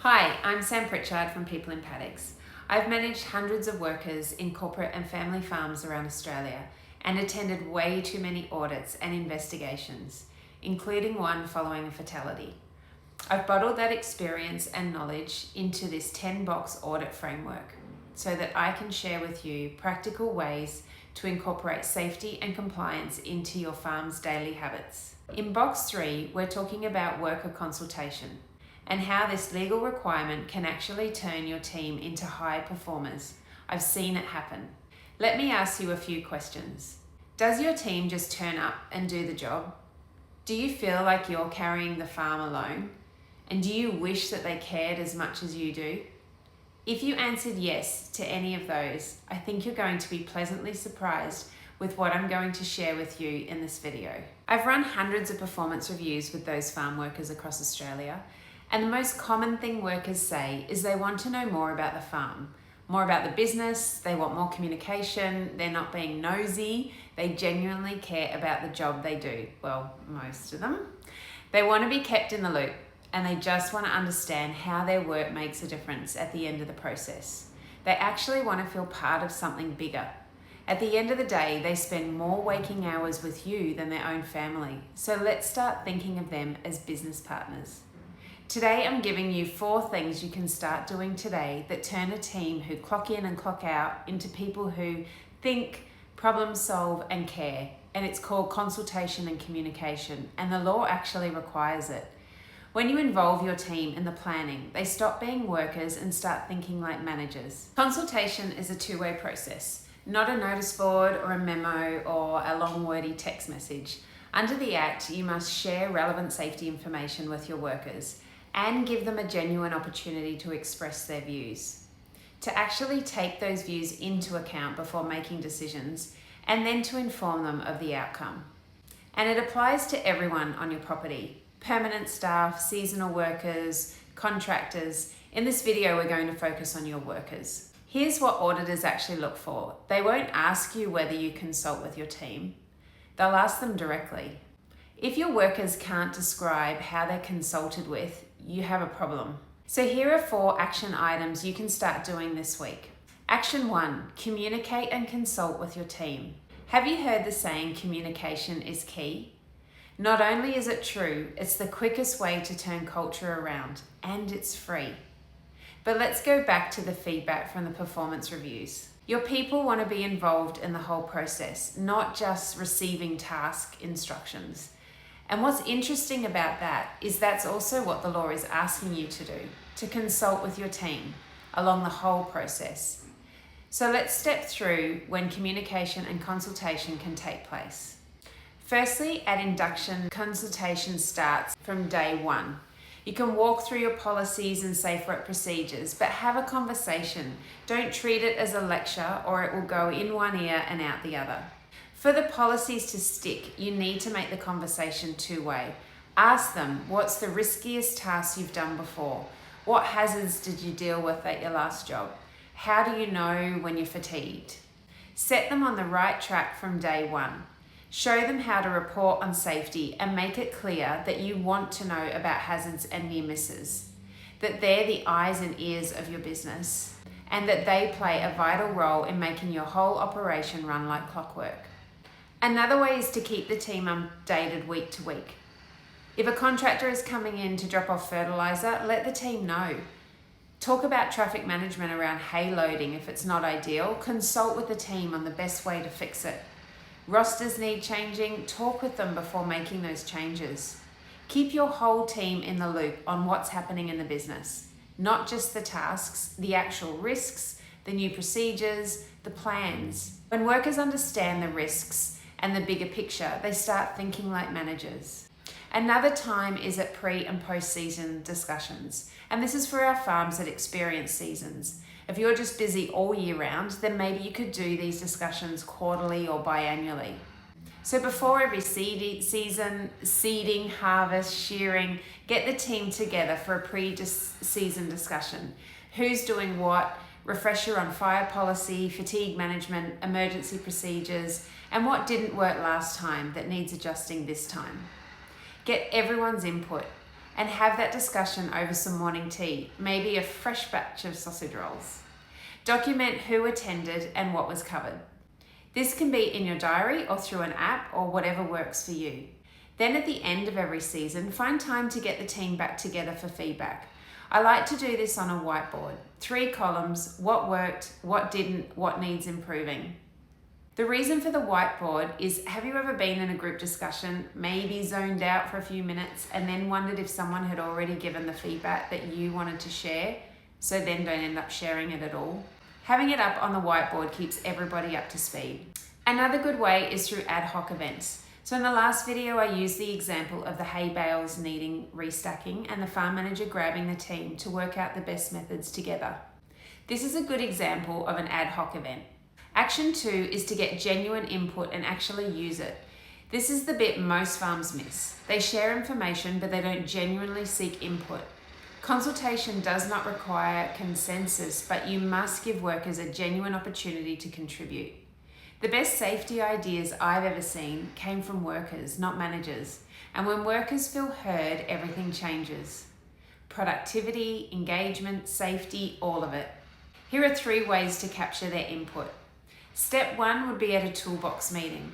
Hi, I'm Sam Pritchard from People in Paddocks. I've managed hundreds of workers in corporate and family farms around Australia and attended way too many audits and investigations, including one following a fatality. I've bottled that experience and knowledge into this 10-box audit framework so that I can share with you practical ways to incorporate safety and compliance into your farm's daily habits. In box 3, we're talking about worker consultation and how this legal requirement can actually turn your team into high performers. I've seen it happen. Let me ask you a few questions. Does your team just turn up and do the job? Do you feel like you're carrying the farm alone? And do you wish that they cared as much as you do? If you answered yes to any of those, I think you're going to be pleasantly surprised with what I'm going to share with you in this video. I've run hundreds of performance reviews with those farm workers across Australia, and the most common thing workers say is they want to know more about the farm, more about the business, they want more communication, they're not being nosy, they genuinely care about the job they do. Well, most of them. They want to be kept in the loop, and they just want to understand how their work makes a difference at the end of the process. They actually want to feel part of something bigger. At the end of the day, they spend more waking hours with you than their own family, so let's start thinking of them as business partners. Today, I'm giving you 4 things you can start doing today that turn a team who clock in and clock out into people who think, problem solve, and care. And it's called consultation and communication, and the law actually requires it. When you involve your team in the planning, they stop being workers and start thinking like managers. Consultation is a two-way process, not a notice board or a memo or a long wordy text message. Under the Act, you must share relevant safety information with your workers and give them a genuine opportunity to express their views, to actually take those views into account before making decisions, and then to inform them of the outcome. And it applies to everyone on your property: permanent staff, seasonal workers, contractors. In this video, we're going to focus on your workers. Here's what auditors actually look for. They won't ask you whether you consult with your team. They'll ask them directly. If your workers can't describe how they're consulted with, you have a problem. So here are 4 action items you can start doing this week. Action 1, communicate and consult with your team. Have you heard the saying, communication is key? Not only is it true, it's the quickest way to turn culture around, and it's free. But let's go back to the feedback from the performance reviews. Your people want to be involved in the whole process, not just receiving task instructions. And what's interesting about that is that's also what the law is asking you to do, to consult with your team along the whole process. So let's step through when communication and consultation can take place. Firstly, at induction, consultation starts from day 1. You can walk through your policies and safe work procedures, but have a conversation. Don't treat it as a lecture, or it will go in one ear and out the other. For the policies to stick, you need to make the conversation two-way. Ask them, what's the riskiest task you've done before? What hazards did you deal with at your last job? How do you know when you're fatigued? Set them on the right track from day 1. Show them how to report on safety and make it clear that you want to know about hazards and near misses, that they're the eyes and ears of your business, and that they play a vital role in making your whole operation run like clockwork. Another way is to keep the team updated week to week. If a contractor is coming in to drop off fertilizer, let the team know. Talk about traffic management around hay loading if it's not ideal. Consult with the team on the best way to fix it. Rosters need changing. Talk with them before making those changes. Keep your whole team in the loop on what's happening in the business, not just the tasks, the actual risks, the new procedures, the plans. When workers understand the risks and the bigger picture, they start thinking like managers. Another time is at pre and post-season discussions. And this is for our farms that experience seasons. If you're just busy all year round, then maybe you could do these discussions quarterly or biannually. So before every season, seeding, harvest, shearing, get the team together for a pre-season discussion. Who's doing what? Refresher on fire policy, fatigue management, emergency procedures, and what didn't work last time that needs adjusting this time. Get everyone's input. and have that discussion over some morning tea, maybe a fresh batch of sausage rolls. Document who attended and what was covered. This can be in your diary or through an app or whatever works for you. Then at the end of every season, find time to get the team back together for feedback. I like to do this on a whiteboard. 3 columns: what worked, what didn't, what needs improving. The reason for the whiteboard is, have you ever been in a group discussion, maybe zoned out for a few minutes, and then wondered if someone had already given the feedback that you wanted to share, so then don't end up sharing it at all? Having it up on the whiteboard keeps everybody up to speed. Another good way is through ad hoc events. So in the last video, I used the example of the hay bales needing restacking and the farm manager grabbing the team to work out the best methods together. This is a good example of an ad hoc event. Action 2 is to get genuine input and actually use it. This is the bit most farms miss. They share information, but they don't genuinely seek input. Consultation does not require consensus, but you must give workers a genuine opportunity to contribute. The best safety ideas I've ever seen came from workers, not managers. And when workers feel heard, everything changes. Productivity, engagement, safety, all of it. Here are 3 ways to capture their input. Step 1 would be at a toolbox meeting.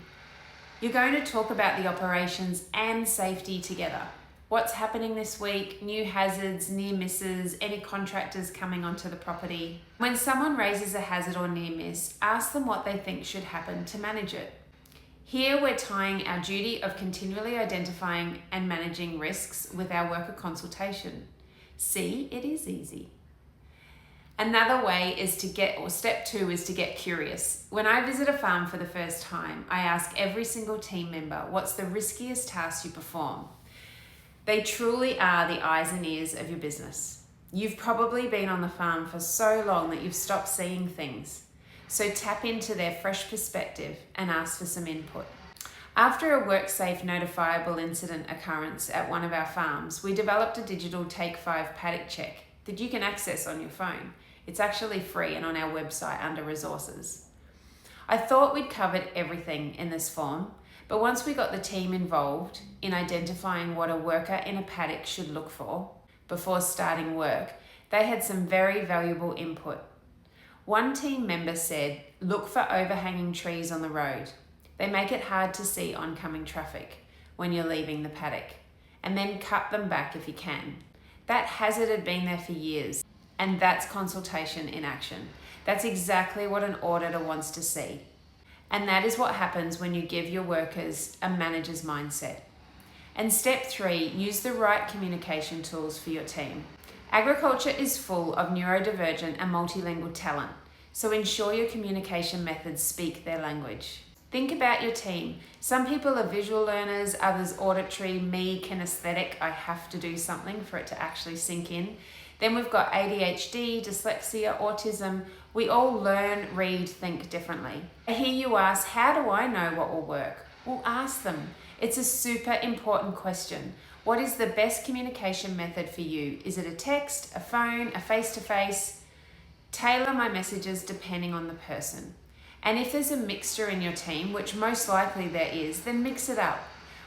You're going to talk about the operations and safety together. What's happening this week, new hazards, near misses, any contractors coming onto the property. When someone raises a hazard or near miss, ask them what they think should happen to manage it. Here we're tying our duty of continually identifying and managing risks with our worker consultation. See, it is easy. Another way is step 2 is to get curious. When I visit a farm for the first time, I ask every single team member, what's the riskiest task you perform? They truly are the eyes and ears of your business. You've probably been on the farm for so long that you've stopped seeing things. So tap into their fresh perspective and ask for some input. After a WorkSafe notifiable incident occurrence at one of our farms, we developed a digital Take 5 paddock check that you can access on your phone. It's actually free and on our website under resources. I thought we'd covered everything in this form, but once we got the team involved in identifying what a worker in a paddock should look for before starting work, they had some very valuable input. One team member said, look for overhanging trees on the road. They make it hard to see oncoming traffic when you're leaving the paddock, and then cut them back if you can. That hazard had been there for years, and that's consultation in action. That's exactly what an auditor wants to see. And that is what happens when you give your workers a manager's mindset. And step 3, use the right communication tools for your team. Agriculture is full of neurodivergent and multilingual talent, so ensure your communication methods speak their language. Think about your team. Some people are visual learners, others auditory, me kinesthetic, I have to do something for it to actually sink in. Then we've got ADHD, dyslexia, autism. We all learn, read, think differently. I hear you ask, how do I know what will work? Well, ask them. It's a super important question. What is the best communication method for you? Is it a text, a phone, a face-to-face? Tailor my messages depending on the person. And if there's a mixture in your team, which most likely there is, then mix it up.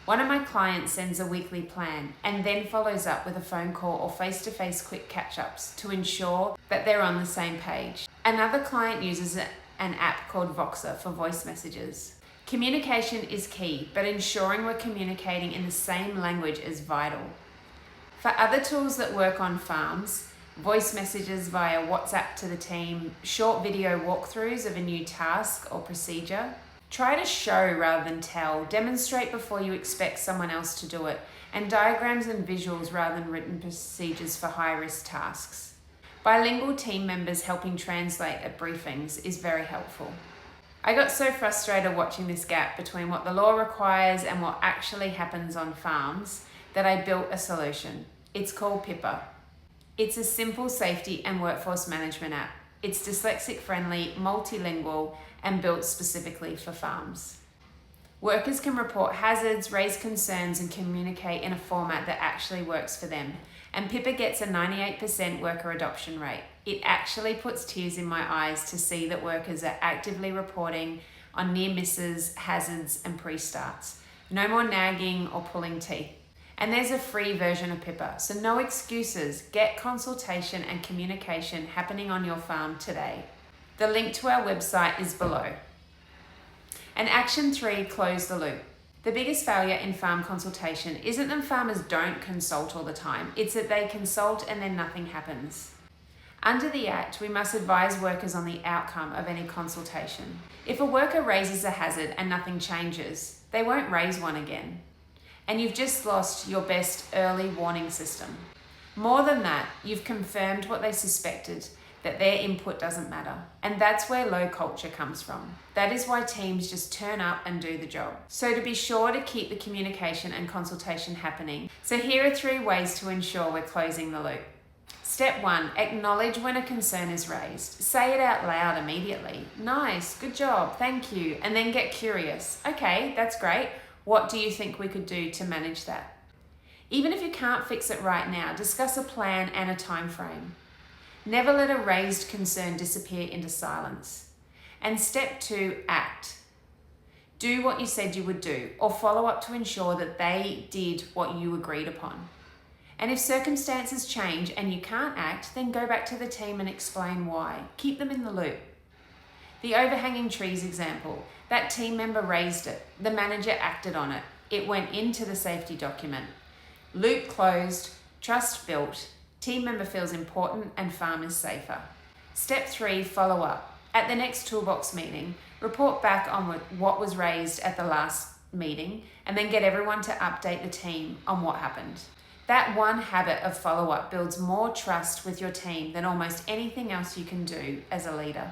One of my clients sends a weekly plan and then follows up with a phone call or face-to-face quick catch-ups to ensure that they're on the same page. Another client uses an app called Voxer for voice messages. Communication is key, but ensuring we're communicating in the same language is vital. For other tools that work on farms, voice messages via WhatsApp to the team, short video walkthroughs of a new task or procedure. Try to show rather than tell, demonstrate before you expect someone else to do it, and diagrams and visuals rather than written procedures for high-risk tasks. Bilingual team members helping translate at briefings is very helpful. I got so frustrated watching this gap between what the law requires and what actually happens on farms that I built a solution. It's called Pippa. It's a simple safety and workforce management app. It's dyslexic friendly, multilingual, and built specifically for farms. Workers can report hazards, raise concerns, and communicate in a format that actually works for them. And Pippa gets a 98% worker adoption rate. It actually puts tears in my eyes to see that workers are actively reporting on near misses, hazards, and pre-starts. No more nagging or pulling teeth. And there's a free version of Pippa, so no excuses. Get consultation and communication happening on your farm today. The link to our website is below. And action 3, close the loop. The biggest failure in farm consultation isn't that farmers don't consult all the time, it's that they consult and then nothing happens. Under the Act, we must advise workers on the outcome of any consultation. If a worker raises a hazard and nothing changes, they won't raise one again. And you've just lost your best early warning system. More than that, you've confirmed what they suspected, that their input doesn't matter. And that's where low culture comes from. That is why teams just turn up and do the job. So to be sure to keep the communication and consultation happening, so here are 3 ways to ensure we're closing the loop. Step 1, acknowledge when a concern is raised. Say it out loud immediately. Nice, good job, thank you. And then get curious. Okay, that's great. What do you think we could do to manage that? Even if you can't fix it right now, discuss a plan and a time frame. Never let a raised concern disappear into silence. And step 2, act. Do what you said you would do, or follow up to ensure that they did what you agreed upon. And if circumstances change and you can't act, then go back to the team and explain why. Keep them in the loop. The overhanging trees example, that team member raised it. The manager acted on it. It went into the safety document. Loop closed, trust built, team member feels important and farm is safer. Step 3, follow up. At the next toolbox meeting, report back on what was raised at the last meeting and then get everyone to update the team on what happened. That one habit of follow-up builds more trust with your team than almost anything else you can do as a leader.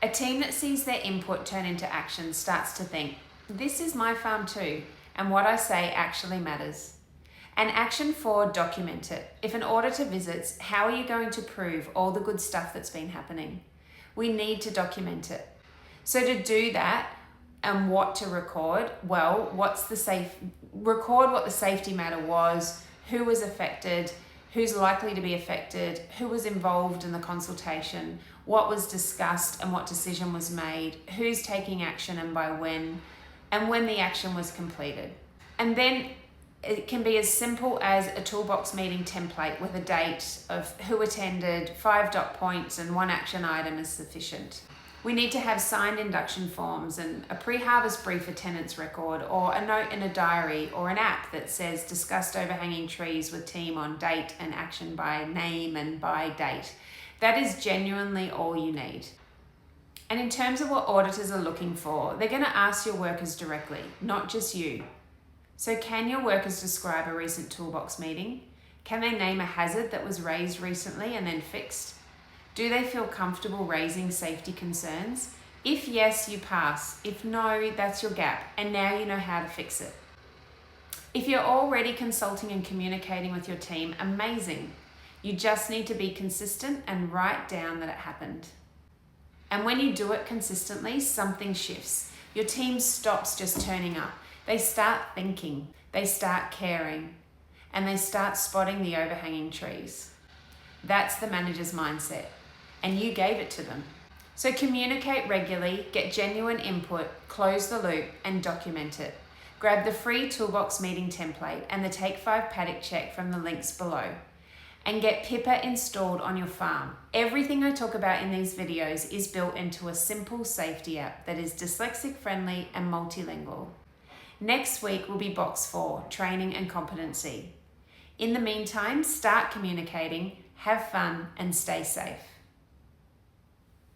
A team that sees their input turn into action starts to think, this is my farm too, and what I say actually matters. And action 4, document it. If an auditor visits, how are you going to prove all the good stuff that's been happening? We need to document it. So to do that, and what to record, well, record what the safety matter was, who was affected, who's likely to be affected, who was involved in the consultation, what was discussed and what decision was made, who's taking action and by when, and when the action was completed. And then it can be as simple as a toolbox meeting template with a date of who attended, 5 dot points, and 1 action item is sufficient. We need to have signed induction forms and a pre-harvest brief attendance record, or a note in a diary, or an app that says discussed overhanging trees with team on date and action by name and by date. That is genuinely all you need. And in terms of what auditors are looking for, they're going to ask your workers directly, not just you. So can your workers describe a recent toolbox meeting? Can they name a hazard that was raised recently and then fixed? Do they feel comfortable raising safety concerns? If yes, you pass. If no, that's your gap, and now you know how to fix it. If you're already consulting and communicating with your team, amazing. You just need to be consistent and write down that it happened. And when you do it consistently, something shifts. Your team stops just turning up. They start thinking, they start caring, and they start spotting the overhanging trees. That's the manager's mindset. And you gave it to them. So communicate regularly, get genuine input, close the loop, and document it. Grab the free toolbox meeting template and the Take 5 paddock check from the links below. And get Pippa installed on your farm. Everything I talk about in these videos is built into a simple safety app that is dyslexic friendly and multilingual. Next week will be box 4, training and competency. In the meantime, start communicating, have fun, and stay safe.